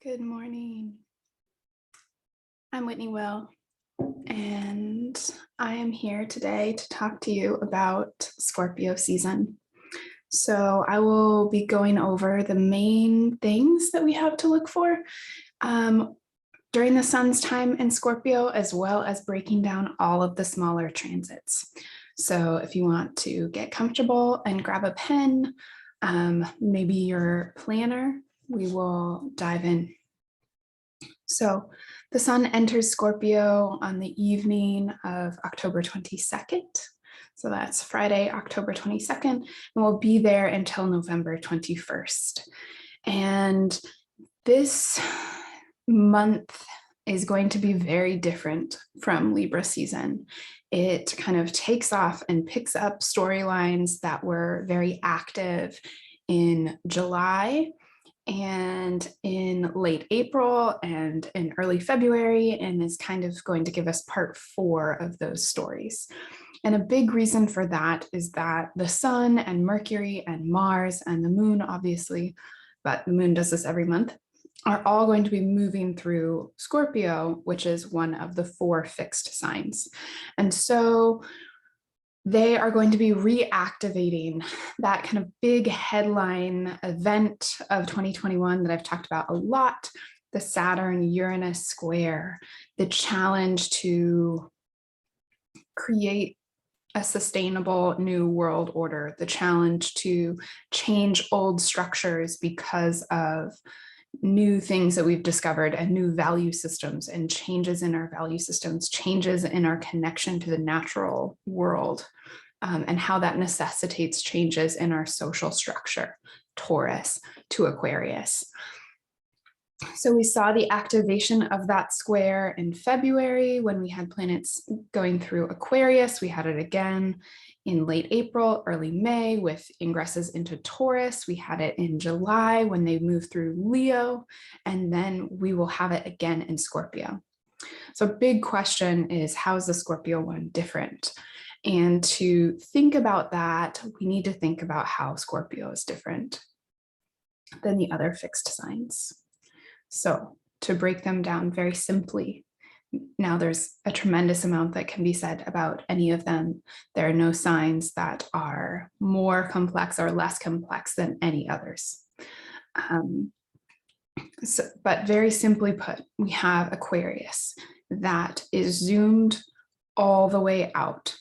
Good morning. I'm Whitney Will, and I am here today to talk to you about Scorpio season. So I will be going over the main things that we have to look for during the sun's time in Scorpio, as well as breaking down all of the smaller transits. So if you want to get comfortable and grab a pen, maybe your planner, we will dive in. So the sun enters Scorpio on the evening of October 22nd. So that's Friday, October 22nd, and we'll be there until November 21st. And this month is going to be very different from Libra season. It kind of takes off and picks up storylines that were very active in July and in late April and in early February, and is kind of going to give us part 4 of those stories. And a big reason for that is that the sun and Mercury and Mars and the moon, obviously, but the moon does this every month, are all going to be moving through Scorpio, which is one of the 4 fixed signs. And so they are going to be reactivating that kind of big headline event of 2021 that I've talked about a lot, the Saturn-Uranus square, the challenge to create a sustainable new world order, the challenge to change old structures because of new things that we've discovered and new value systems and changes in our value systems, changes in our connection to the natural world, and how that necessitates changes in our social structure, Taurus to Aquarius. So we saw the activation of that square in February when we had planets going through Aquarius. We had it again in late April, early May with ingresses into Taurus. We had it in July when they moved through Leo, and then we will have it again in Scorpio. So big question is, how is the Scorpio one different? And to think about that, we need to think about how Scorpio is different than the other fixed signs. So to break them down very simply, now there's a tremendous amount that can be said about any of them. There are no signs that are more complex or less complex than any others. But very simply put, we have Aquarius that is zoomed all the way out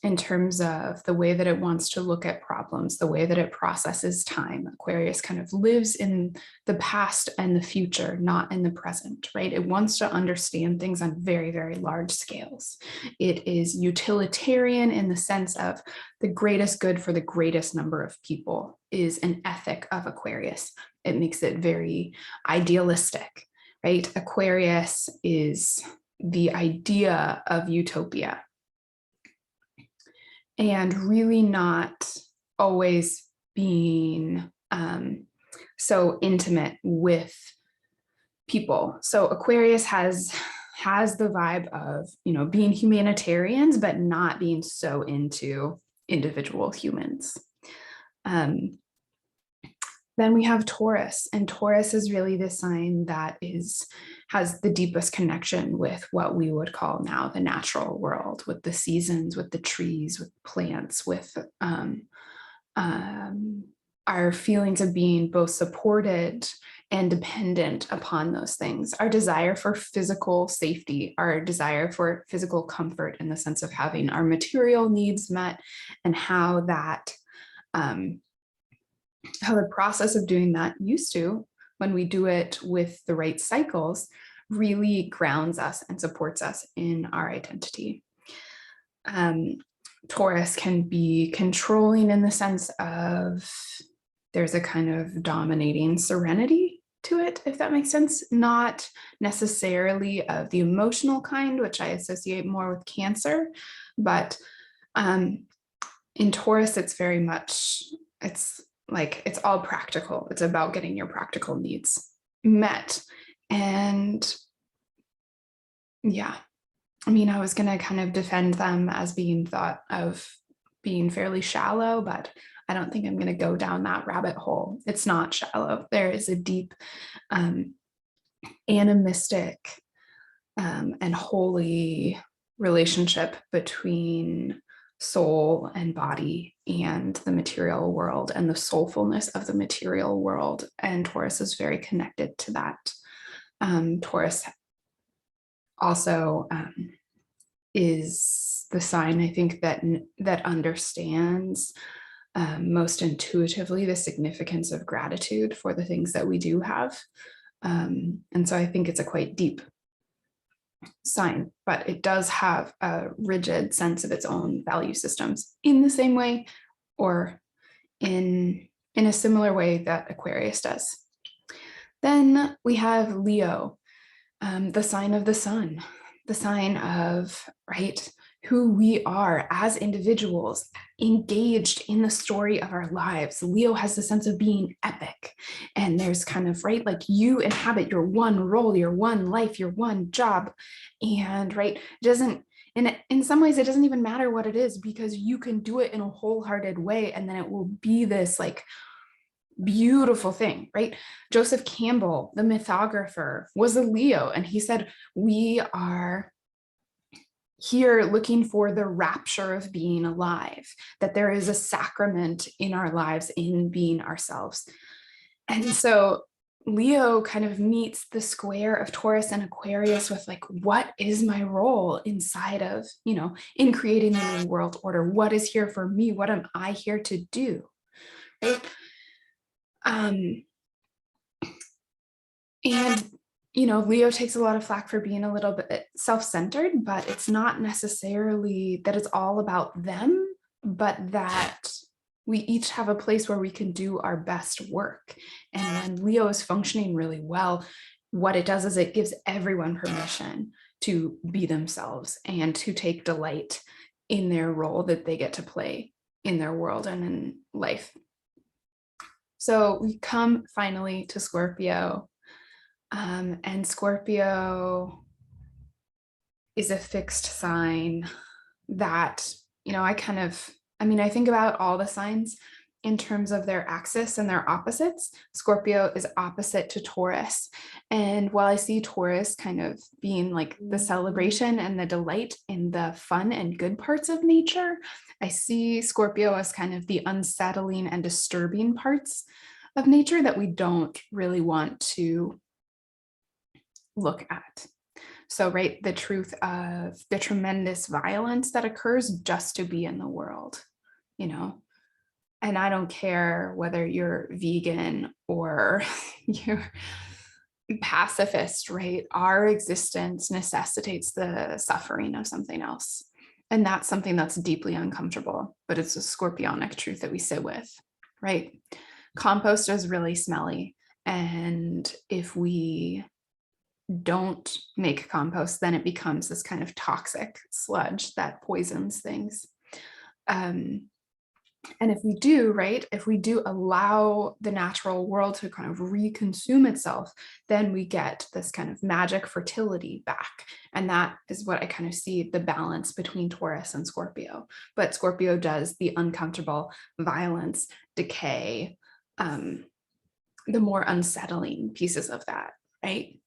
in terms of the way that it wants to look at problems, the way that it processes time. Aquarius kind of lives in the past and the future, not in the present, right? It wants to understand things on very, very large scales. It is utilitarian in the sense of the greatest good for the greatest number of people is an ethic of Aquarius. It makes it very idealistic, right? Aquarius is the idea of utopia, and really not always being so intimate with people. So Aquarius has the vibe of, being humanitarians, but not being so into individual humans. Then we have Taurus, and Taurus is really the sign that has the deepest connection with what we would call now the natural world, with the seasons, with the trees, with plants, with our feelings of being both supported and dependent upon those things, our desire for physical safety, our desire for physical comfort in the sense of having our material needs met, and how that how the process of doing that used to, when we do it with the right cycles, really grounds us and supports us in our identity. Taurus can be controlling in the sense of there's a kind of dominating serenity to it, if that makes sense, not necessarily of the emotional kind, which I associate more with Cancer, but in Taurus, it's very much, it's all practical. It's about getting your practical needs met. And yeah, I was going to kind of defend them as being thought of being fairly shallow, but I don't think I'm going to go down that rabbit hole. It's not shallow. There is a deep animistic and holy relationship between soul and body and the material world and the soulfulness of the material world. And Taurus is very connected to that. Taurus also is the sign, I think, that understands most intuitively the significance of gratitude for the things that we do have. And so I think it's a quite deep sign, but it does have a rigid sense of its own value systems in the same way or in a similar way that Aquarius does. Then we have Leo, the sign of the sun, the sign of, right, who we are as individuals engaged in the story of our lives. Leo has the sense of being epic. And there's kind of, right, like you inhabit your one role, your one life, your one job. And right, it doesn't, in some ways, it doesn't even matter what it is because you can do it in a wholehearted way. And then it will be this like beautiful thing, right? Joseph Campbell, the mythographer, was a Leo, and he said, we are here looking for the rapture of being alive, that there is a sacrament in our lives in being ourselves. And so Leo kind of meets the square of Taurus and Aquarius with like, what is my role inside of, in creating the new world order? What is here for me? What am I here to do? Right? And Leo takes a lot of flack for being a little bit self-centered, but it's not necessarily that it's all about them, but that we each have a place where we can do our best work. And when Leo is functioning really well, what it does is it gives everyone permission to be themselves and to take delight in their role that they get to play in their world and in life. So we come finally to Scorpio. And Scorpio is a fixed sign that, I think about all the signs in terms of their axis and their opposites. Scorpio is opposite to Taurus. And while I see Taurus kind of being like the celebration and the delight in the fun and good parts of nature, I see Scorpio as kind of the unsettling and disturbing parts of nature that we don't really want to look at. So, right, the truth of the tremendous violence that occurs just to be in the world, and I don't care whether you're vegan or you're pacifist, right? Our existence necessitates the suffering of something else. And that's something that's deeply uncomfortable, but it's a scorpionic truth that we sit with, right? Compost is really smelly. And if we don't make compost, then it becomes this kind of toxic sludge that poisons things. And if we do, right, if we do allow the natural world to kind of reconsume itself, then we get this kind of magic fertility back. And that is what I kind of see the balance between Taurus and Scorpio. But Scorpio does the uncomfortable violence, decay, the more unsettling pieces of that, right?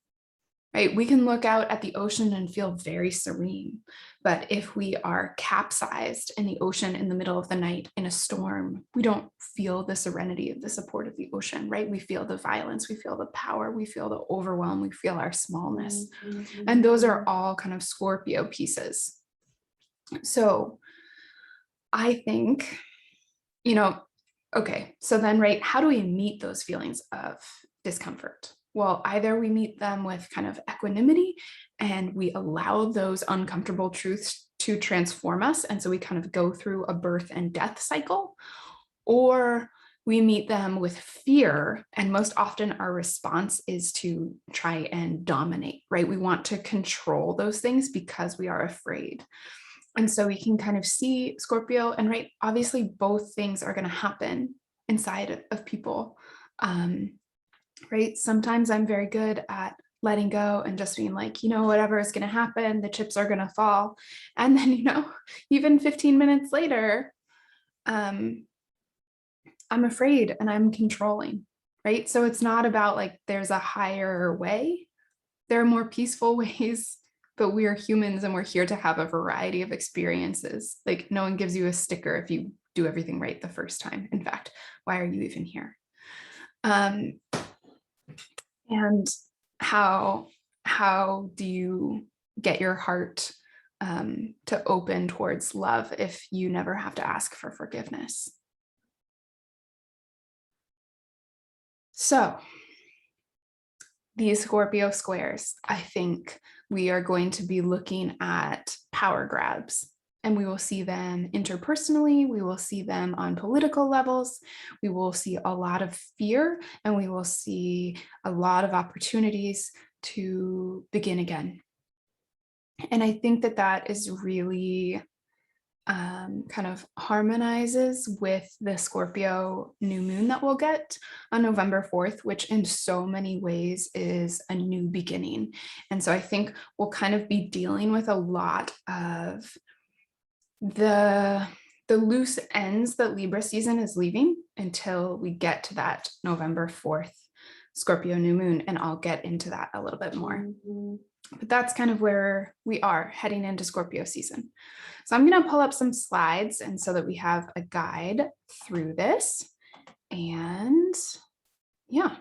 Right, we can look out at the ocean and feel very serene, but if we are capsized in the ocean in the middle of the night in a storm, we don't feel the serenity of the support of the ocean, right? We feel the violence, we feel the power, we feel the overwhelm, we feel our smallness. And those are all kind of Scorpio pieces. So I think, okay, so then, right, how do we meet those feelings of discomfort? Well, either we meet them with kind of equanimity and we allow those uncomfortable truths to transform us. And so we kind of go through a birth and death cycle, or we meet them with fear. And most often our response is to try and dominate, right? We want to control those things because we are afraid. And so we can kind of see Scorpio, and right, obviously both things are going to happen inside of people. Right? Sometimes I'm very good at letting go and just being like, whatever is going to happen, the chips are going to fall. And then, even 15 minutes later, I'm afraid and I'm controlling, right? So it's not about like there's a higher way there are more peaceful ways, but we are humans and we're here to have a variety of experiences. Like no one gives you a sticker if you do everything right the first time. In fact, why are you even here? And how do you get your heart to open towards love if you never have to ask for forgiveness? So these Scorpio squares, I think we are going to be looking at power grabs, and we will see them interpersonally. We will see them on political levels. We will see a lot of fear, and we will see a lot of opportunities to begin again. And I think that that is really kind of harmonizes with the Scorpio new moon that we'll get on November 4th, which in so many ways is a new beginning. And so I think we'll kind of be dealing with a lot of the loose ends that Libra season is leaving until we get to that November 4th Scorpio new moon. And I'll get into that a little bit more. But that's kind of where we are heading into Scorpio season. So I'm going to pull up some slides and so that we have a guide through this. And yeah,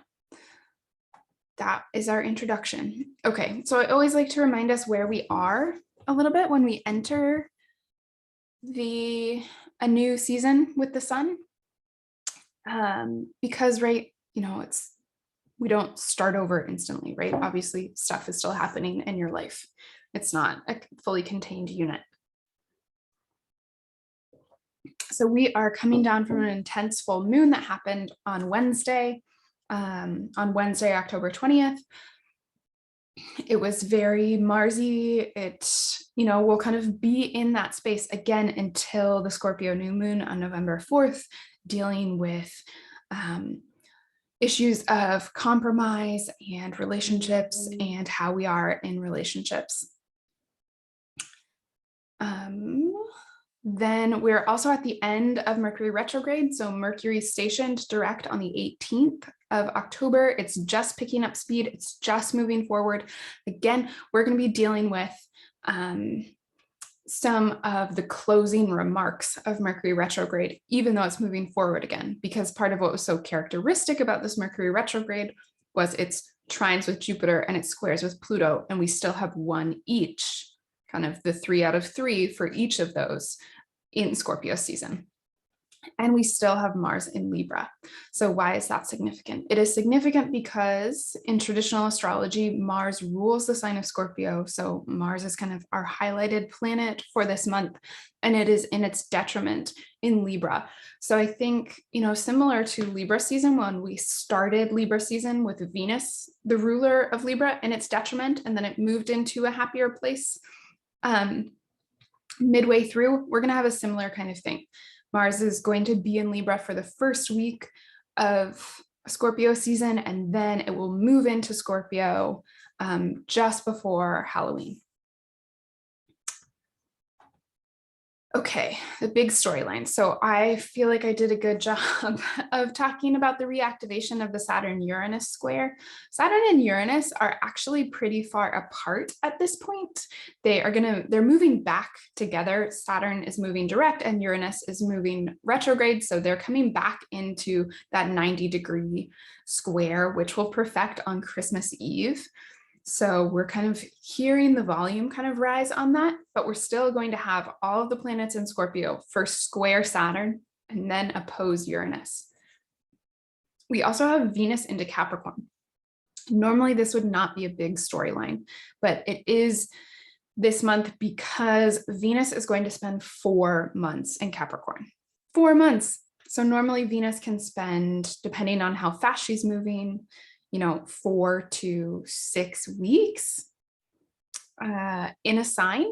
that is our introduction. Okay, so I always like to remind us where we are a little bit when we enter a new season with the sun. Because, right, you know, we don't start over instantly, right? Obviously, stuff is still happening in your life. It's not a fully contained unit. So we are coming down from an intense full moon that happened on Wednesday, October 20th. It was very Marsy. It, you know, we'll kind of be in that space again until the Scorpio new moon on November 4th, dealing with issues of compromise and relationships and how we are in relationships. Then we're also at the end of Mercury retrograde. So Mercury stationed direct on the 18th of October. It's just picking up speed. It's just moving forward. Again, we're going to be dealing with some of the closing remarks of Mercury retrograde, even though it's moving forward again, because part of what was so characteristic about this Mercury retrograde was its trines with Jupiter and its squares with Pluto, and we still have one each, kind of the 3 out of 3 for each of those in Scorpio season. And we still have Mars in Libra. So why is that significant? It is significant because in traditional astrology, Mars rules the sign of Scorpio. So Mars is kind of our highlighted planet for this month, and it is in its detriment in Libra. So I think, you know, similar to Libra season, when we started Libra season with Venus, the ruler of Libra, in its detriment, and then it moved into a happier place. Midway through, we're going to have a similar kind of thing. Mars is going to be in Libra for the first week of Scorpio season, and then it will move into Scorpio just before Halloween. Okay, the big storyline. So I feel like I did a good job of talking about the reactivation of the Saturn-Uranus square. Saturn and Uranus are actually pretty far apart at this point. They're moving back together. Saturn is moving direct and Uranus is moving retrograde. So they're coming back into that 90-degree square, which will perfect on Christmas Eve. So we're kind of hearing the volume kind of rise on that, but we're still going to have all of the planets in Scorpio first square Saturn and then oppose Uranus. We also have Venus into Capricorn. Normally this would not be a big storyline, but it is this month because Venus is going to spend 4 months in Capricorn. 4 months. So normally Venus can spend, depending on how fast she's moving, you know, 4 to 6 weeks in a sign.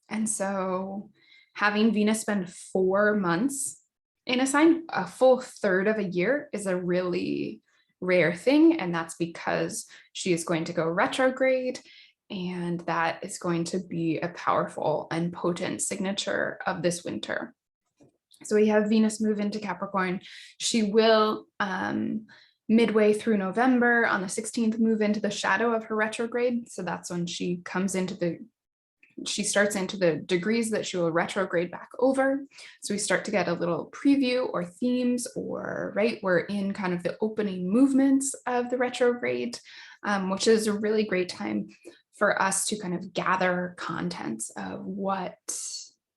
And so having Venus spend 4 months in a sign, a full third of a year, is a really rare thing. And that's because she is going to go retrograde. And that is going to be a powerful and potent signature of this winter. So we have Venus move into Capricorn. She will midway through November on the 16th, move into the shadow of her retrograde. So that's when she comes into she starts into the degrees that she will retrograde back over. So we start to get a little preview or themes, or we're in kind of the opening movements of the retrograde, which is a really great time for us to kind of gather contents of what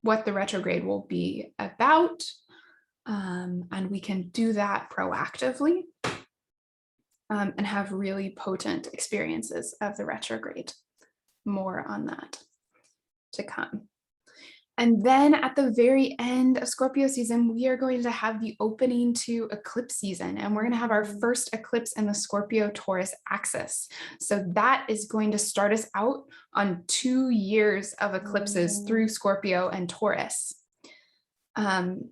the retrograde will be about. And we can do that proactively and have really potent experiences of the retrograde. More on that to come. And then at the very end of Scorpio season, we are going to have the opening to eclipse season, and we're going to have our first eclipse in the Scorpio-Taurus axis. So that is going to start us out on 2 years of eclipses through Scorpio and Taurus. And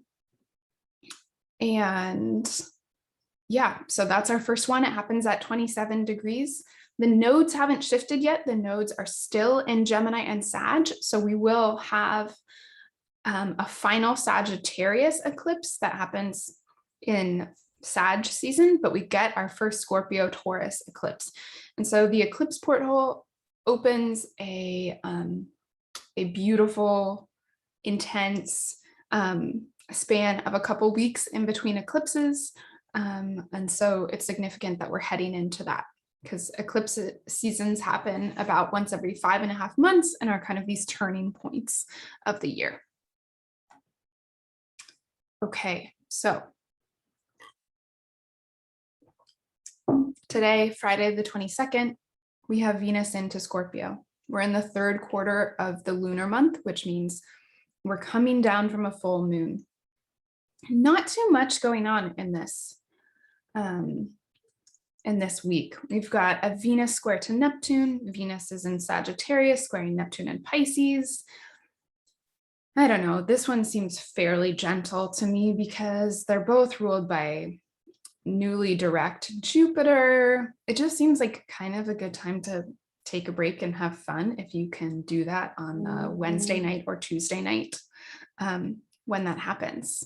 yeah, so that's our first one. It happens at 27 degrees. The nodes haven't shifted yet. The nodes are still in Gemini and Sag. So we will have a final Sagittarius eclipse that happens in Sag season, but we get our first Scorpio Taurus eclipse. And so the eclipse porthole opens a beautiful, intense span of a couple weeks in between eclipses. And so it's significant that we're heading into that, because eclipse seasons happen about once every 5.5 months and are kind of these turning points of the year. Okay, so today, Friday the 22nd, we have Venus into Scorpio. We're in the 3rd quarter of the lunar month, which means we're coming down from a full moon. Not too much going on in this week. We've got a Venus square to Neptune. Venus is in Sagittarius, squaring Neptune and Pisces. I don't know, this one seems fairly gentle to me because they're both ruled by newly direct Jupiter. It just seems like kind of a good time to take a break and have fun if you can do that on Wednesday night or Tuesday night when that happens.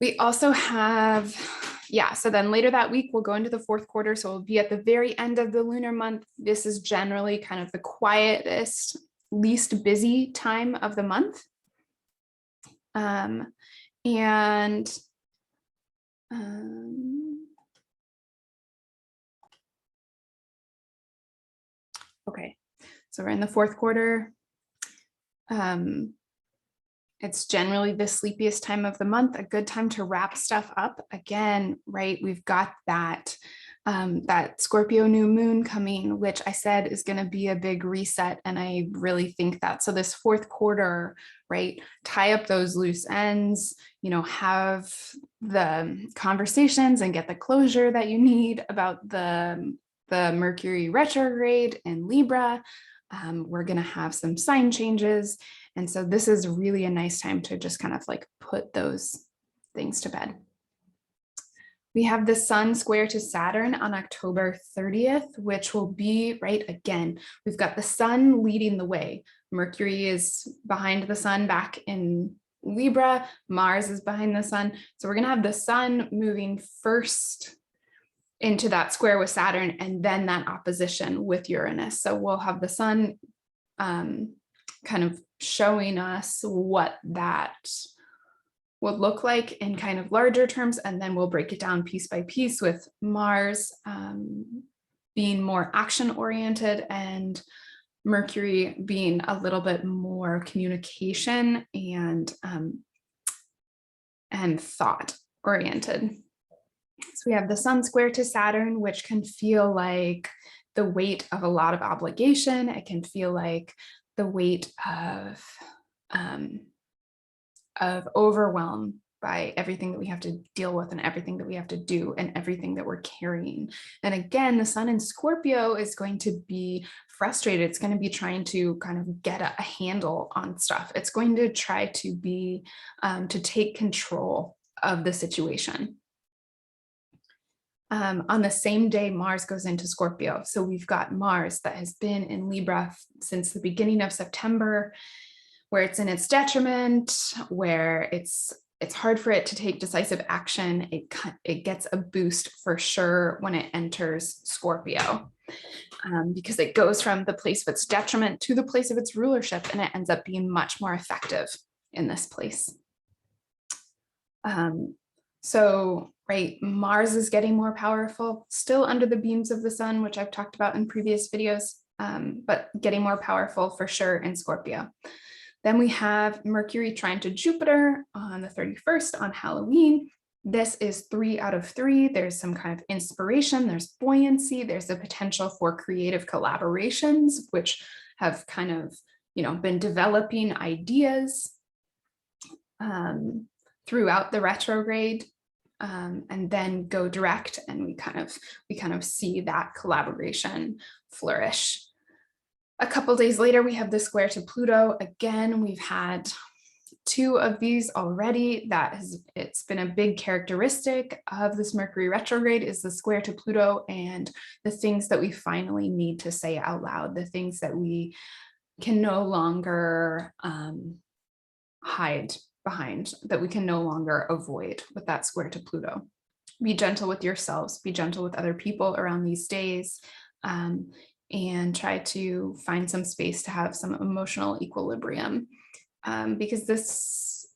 We also have, so then later that week, we'll go into the 4th quarter. So we'll be at the very end of the lunar month. This is generally kind of the quietest, least busy time of the month. Okay, so we're in the 4th quarter. It's generally the sleepiest time of the month, a good time to wrap stuff up. Again, we've got that Scorpio new moon coming, which I said is going to be a big reset. And I really think that. So this 4th quarter, tie up those loose ends, have the conversations and get the closure that you need about the Mercury retrograde in Libra. We're going to have some sign changes. And so this is really a nice time to just kind of put those things to bed. We have the Sun square to Saturn on October 30th, which will be, again, we've got the Sun leading the way. Mercury is behind the Sun back in Libra. Mars is behind the Sun. So we're going to have the Sun moving first into that square with Saturn, and then that opposition with Uranus. So we'll have the Sun kind of showing us what that would look like in kind of larger terms, and then we'll break it down piece by piece with Mars being more action oriented and Mercury being a little bit more communication and thought oriented. So we have the Sun square to Saturn, which can feel like the weight of a lot of obligation. It can feel like the weight of overwhelm by everything that we have to deal with and everything that we have to do and everything that we're carrying. And again, the Sun in Scorpio is going to be frustrated. It's going to be trying to kind of get a handle on stuff. It's going to try to be, to take control of the situation. On the same day, Mars goes into Scorpio. So we've got Mars that has been in Libra since the beginning of September, where it's in its detriment, where it's it's hard for it to take decisive action. It gets a boost for sure when it enters Scorpio, because it goes from the place of its detriment to the place of its rulership, and it ends up being much more effective in this place. So, right, Mars is getting more powerful, still under the beams of the sun, which I've talked about in previous videos, but getting more powerful for sure in Scorpio. Then we have Mercury trine to Jupiter on the 31st on Halloween. This is 3 out of 3. There's some kind of inspiration, there's buoyancy, there's the potential for creative collaborations, which have kind of, been developing ideas throughout the retrograde, and then go direct, and we kind of see that collaboration flourish. A couple days later, we have the square to Pluto. Again, we've had 2 of these already. It's been a big characteristic of this Mercury retrograde, is the square to Pluto and the things that we finally need to say out loud, the things that we can no longer hide behind, that we can no longer avoid with that square to Pluto. Be gentle with yourselves, be gentle with other people around these days, and try to find some space to have some emotional equilibrium, because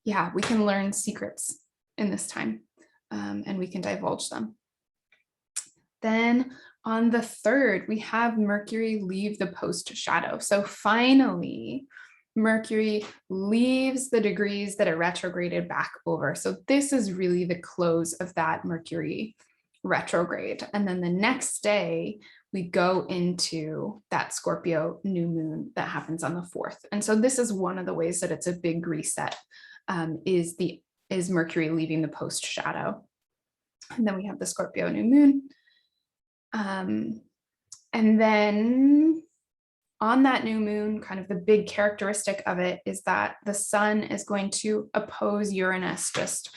we can learn secrets in this time, and we can divulge them. Then on the 3rd, we have Mercury leave the post shadow. So finally, Mercury leaves the degrees that it retrograded back over. So this is really the close of that Mercury retrograde. And then the next day, we go into that Scorpio new moon that happens on the 4th. And so this is one of the ways that it's a big reset, is Mercury leaving the post shadow. And then we have the Scorpio new moon. And then on that new moon, kind of the big characteristic of it is that the sun is going to oppose Uranus just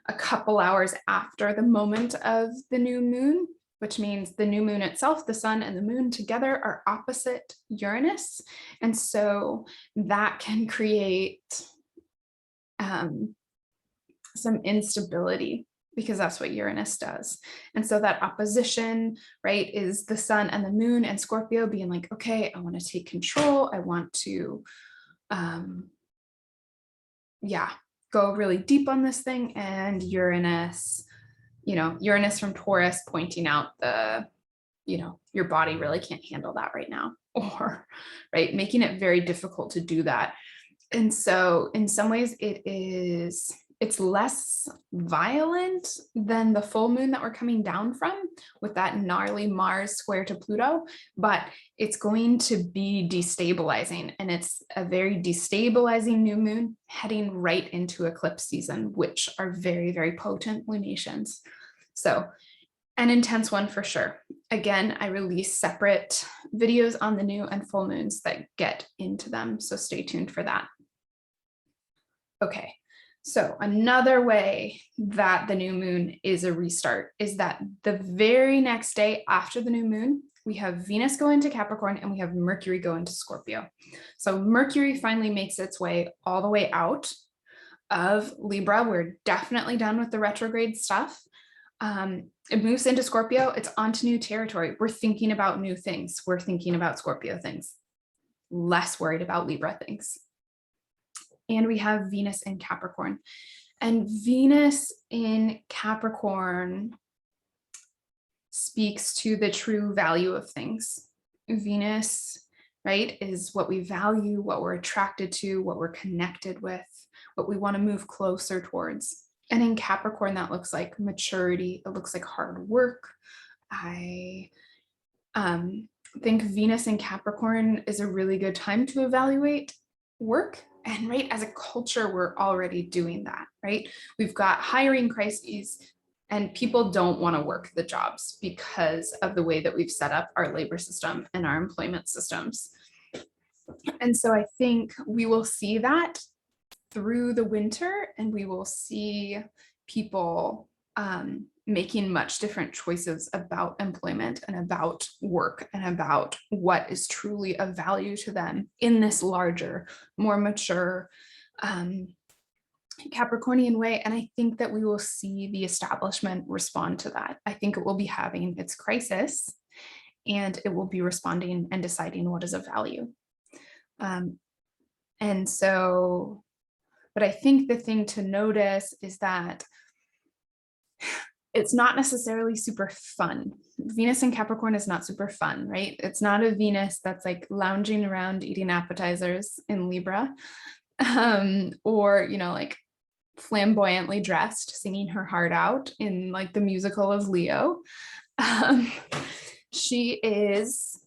a couple hours after the moment of the new moon, which means the new moon itself, the sun and the moon together are opposite Uranus. And so that can create some instability, because that's what Uranus does. And so that opposition, right, is the sun and the moon and Scorpio being like, okay, I want to take control. I want to, go really deep on this thing. And Uranus, Uranus from Taurus pointing out your body really can't handle that right now, or, right, making it very difficult to do that. And so in some ways it's less violent than the full moon that we're coming down from with that gnarly Mars square to Pluto, but it's going to be destabilizing, and it's a very destabilizing new moon heading right into eclipse season, which are very, very potent lunations. So an intense one for sure. Again, I release separate videos on the new and full moons that get into them, so stay tuned for that. Okay. So another way that the new moon is a restart is that the very next day after the new moon, we have Venus go into Capricorn and we have Mercury go into Scorpio. So Mercury finally makes its way all the way out of Libra. We're definitely done with the retrograde stuff. It moves into Scorpio. It's onto new territory. We're thinking about new things. We're thinking about Scorpio things, less worried about Libra things. And we have Venus in Capricorn. And Venus in Capricorn speaks to the true value of things. Venus, right, is what we value, what we're attracted to, what we're connected with, what we want to move closer towards. And in Capricorn, that looks like maturity. It looks like hard work. I think Venus in Capricorn is a really good time to evaluate work. And right, as a culture, we're already doing that, right? We've got hiring crises and people don't want to work the jobs because of the way that we've set up our labor system and our employment systems. And so I think we will see that through the winter, and we will see people making much different choices about employment and about work and about what is truly of value to them in this larger, more mature Capricornian way. And I think that we will see the establishment respond to that. I think it will be having its crisis and it will be responding and deciding what is of value. And so, but I think the thing to notice is that it's not necessarily super fun. Venus in Capricorn is not super fun, right? It's not a Venus that's like lounging around eating appetizers in Libra, or, you know, like flamboyantly dressed, singing her heart out in like the musical of Leo. She is,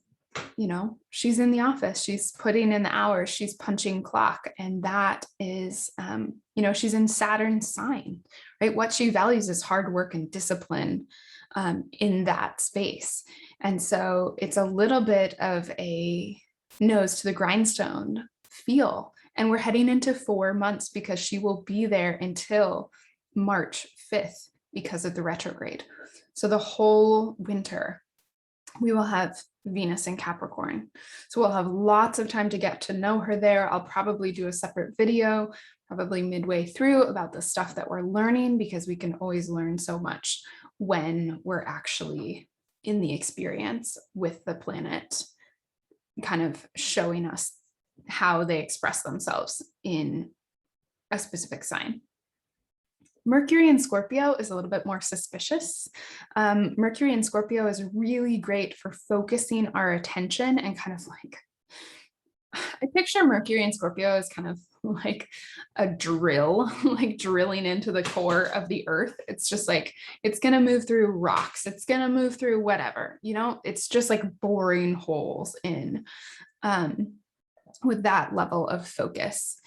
you know, she's in the office, she's putting in the hours, she's punching clock. And that is, you know, she's in Saturn's sign, right? What she values is hard work and discipline in that space. And so it's a little bit of a nose to the grindstone feel. And we're heading into 4 months because she will be there until March 5th because of the retrograde. So the whole winter, we will have Venus in Capricorn. So we'll have lots of time to get to know her there. I'll probably do a separate video, probably midway through, about the stuff that we're learning, because we can always learn so much when we're actually in the experience with the planet, kind of showing us how they express themselves in a specific sign. Mercury in Scorpio is a little bit more suspicious. Mercury in Scorpio is really great for focusing our attention and kind of like, I picture Mercury in Scorpio as kind of like a drill, like drilling into the core of the earth. It's just like, it's going to move through rocks. It's going to move through whatever, you know, it's just like boring holes in, with that level of focus.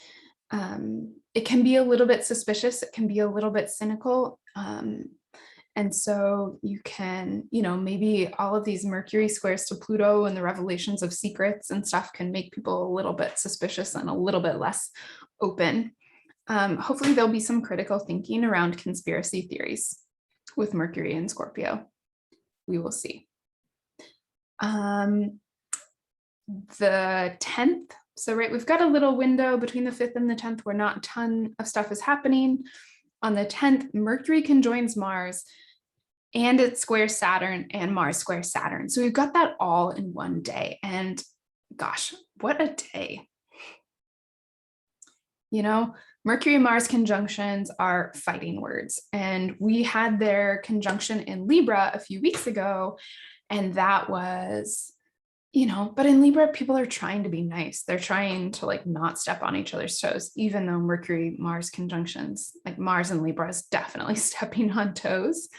It can be a little bit suspicious. It can be a little bit cynical. And so you can, you know, maybe all of these Mercury squares to Pluto and the revelations of secrets and stuff can make people a little bit suspicious and a little bit less open. Hopefully there'll be some critical thinking around conspiracy theories with Mercury and Scorpio. We will see. The 10th. So, right, we've got a little window between the 5th and the 10th where not a ton of stuff is happening. On the 10th, Mercury conjoins Mars and it squares Saturn and Mars squares Saturn. So we've got that all in one day. And gosh, what a day. You know, Mercury and Mars conjunctions are fighting words. And we had their conjunction in Libra a few weeks ago. And that was, you know, but in Libra, people are trying to be nice. They're trying to like not step on each other's toes, even though Mercury Mars conjunctions, like Mars and Libra is definitely stepping on toes.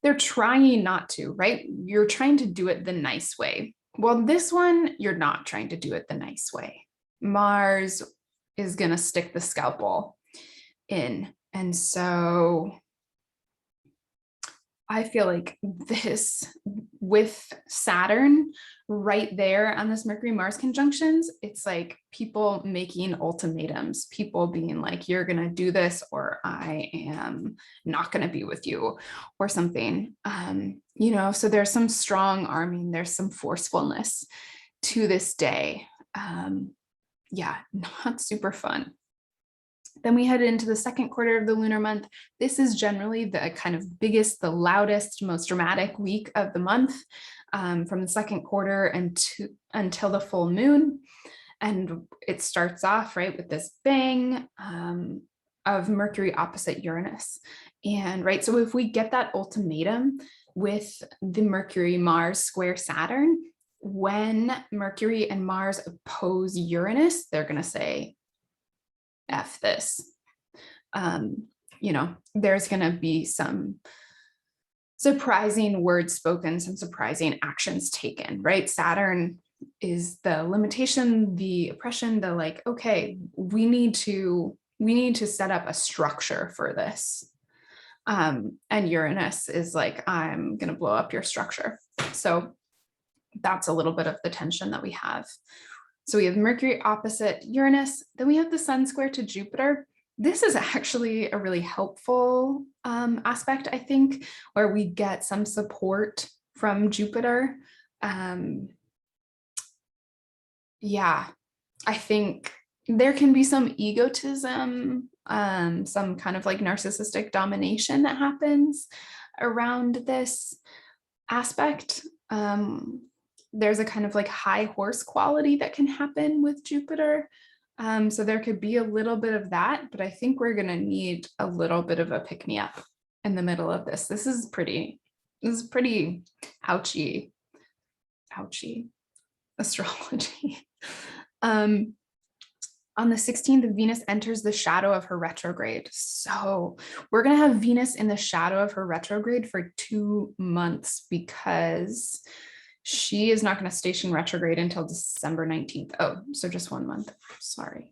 They're trying not to, right? You're trying to do it the nice way. Well, this one, you're not trying to do it the nice way. Mars is going to stick the scalpel in. And so I feel like this, with Saturn right there on this Mercury Mars conjunctions, it's like people making ultimatums, people being like, you're going to do this or I am not going to be with you or something. You know, so there's some strong arming, there's some forcefulness to this day. Yeah, not super fun. Then we head into the second quarter of the lunar month. This is generally the kind of biggest, the loudest, most dramatic week of the month, from the second quarter until the full moon. And it starts off, right, with this bang of Mercury opposite Uranus. And right, so if we get that ultimatum with the Mercury Mars square Saturn, when Mercury and Mars oppose Uranus, they're going to say, F this. You know, there's going to be some surprising words spoken, some surprising actions taken, right? Saturn is the limitation, the oppression, the like, okay, we need to set up a structure for this. And Uranus is like, I'm going to blow up your structure. So that's a little bit of the tension that we have. So we have Mercury opposite Uranus, then we have the Sun square to Jupiter. This is actually a really helpful aspect, I think, where we get some support from Jupiter. Yeah, I think there can be some egotism, some kind of like narcissistic domination that happens around this aspect. There's a kind of like high horse quality that can happen with Jupiter. So there could be a little bit of that, but I think we're going to need a little bit of a pick me up in the middle of this. This is pretty ouchy astrology. On the 16th, Venus enters the shadow of her retrograde. So we're going to have Venus in the shadow of her retrograde for 2 months because she is not going to station retrograde until December 19th. Oh, so just 1 month. Sorry.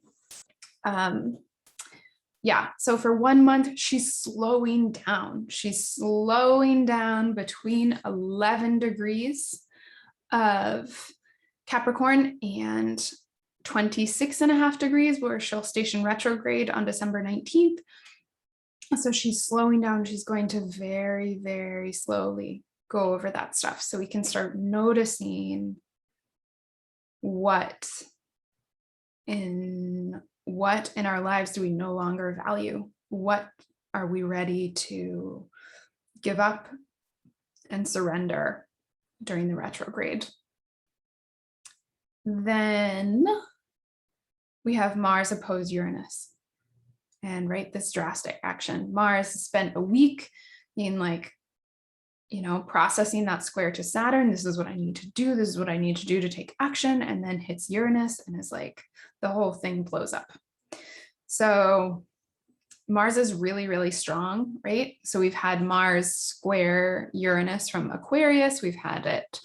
Yeah, so for 1 month, she's slowing down. She's slowing down between 11 degrees of Capricorn and 26.5 degrees, where she'll station retrograde on December 19th. So she's slowing down. She's going to very, very slowly go over that stuff so we can start noticing what in our lives do we no longer value? What are we ready to give up and surrender during the retrograde? Then we have Mars opposed Uranus. And right, this drastic action. Mars spent a week being like, processing that square to Saturn. This is what I need to do. This is what I need to do to take action. And then hits Uranus and is like, the whole thing blows up. So Mars is really, really strong, right? So we've had Mars square Uranus from Aquarius. We've had it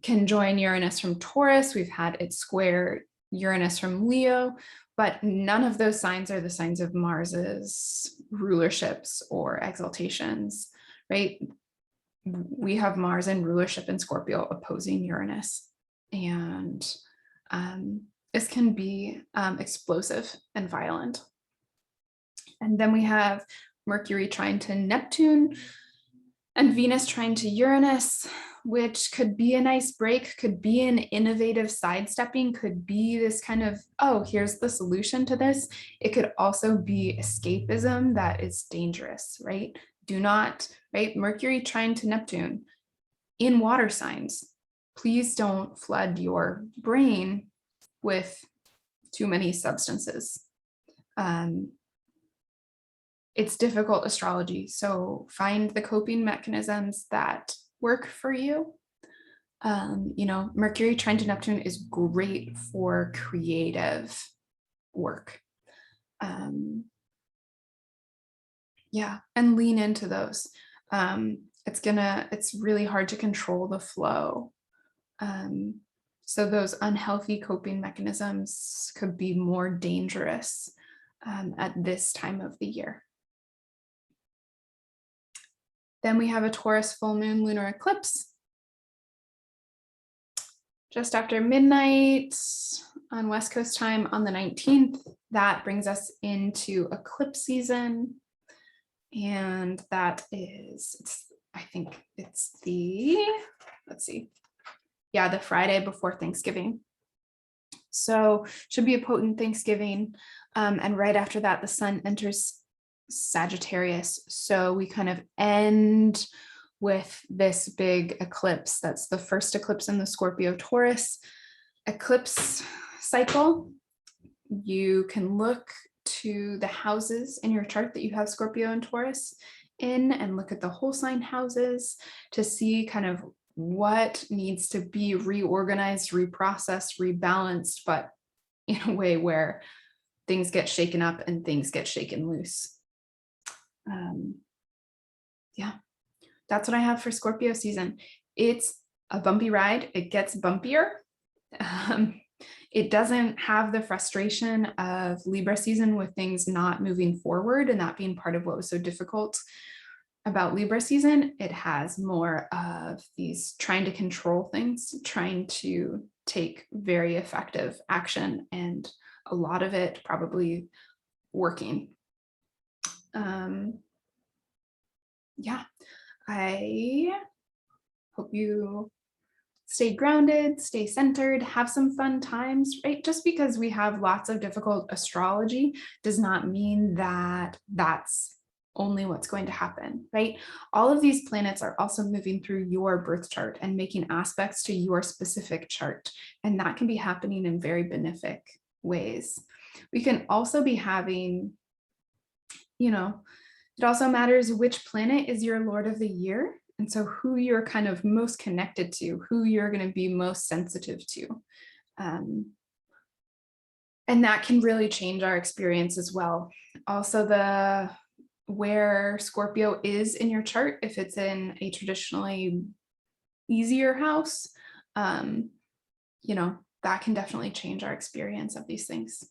conjoin Uranus from Taurus. We've had it square Uranus from Leo, but none of those signs are the signs of Mars's rulerships or exaltations, right? We have Mars in rulership in Scorpio opposing Uranus. And this can be explosive and violent. And then we have Mercury trine to Neptune and Venus trine to Uranus, which could be a nice break, could be an innovative sidestepping, could be this kind of, oh, here's the solution to this. It could also be escapism that is dangerous, right? Do not, right? Mercury trine to Neptune in water signs. Please don't flood your brain with too many substances. It's difficult astrology, so find the coping mechanisms that work for you. Mercury trine to Neptune is great for creative work. Yeah, and lean into those. It's really hard to control the flow. So those unhealthy coping mechanisms could be more dangerous at this time of the year. Then we have a Taurus full moon lunar eclipse just after midnight on West Coast time on the 19th. That brings us into eclipse season. And that is, I think it's the Friday before Thanksgiving. So should be a potent Thanksgiving. And right after that, the sun enters Sagittarius. So we kind of end with this big eclipse. That's the first eclipse in the Scorpio Taurus eclipse cycle. You can look to the houses in your chart that you have Scorpio and Taurus in and look at the whole sign houses to see kind of what needs to be reorganized, reprocessed, rebalanced, but in a way where things get shaken up and things get shaken loose. Yeah, that's what I have for Scorpio season. It's a bumpy ride. It gets bumpier. It doesn't have the frustration of Libra season with things not moving forward and that being part of what was so difficult about Libra season. It has more of these trying to control things, trying to take very effective action, and a lot of it probably working. Yeah, I hope you stay grounded, stay centered, have some fun times, right? Just because we have lots of difficult astrology does not mean that that's only what's going to happen, right? All of these planets are also moving through your birth chart and making aspects to your specific chart. And that can be happening in very benefic ways. We can also be having, it also matters which planet is your Lord of the Year. And so who you're kind of most connected to, who you're going to be most sensitive to. And that can really change our experience as well. Also, where Scorpio is in your chart, if it's in a traditionally easier house, that can definitely change our experience of these things.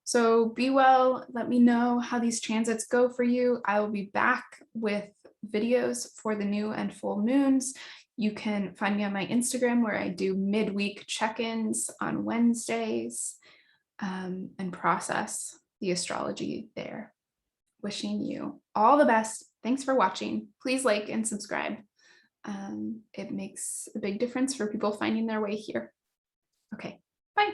So be well, let me know how these transits go for you. I will be back with videos for the new and full moons. You can find me on my Instagram where I do midweek check-ins on Wednesdays and process the astrology there. Wishing you all the best. Thanks for watching. Please like and subscribe. It makes a big difference for people finding their way here. Okay, bye.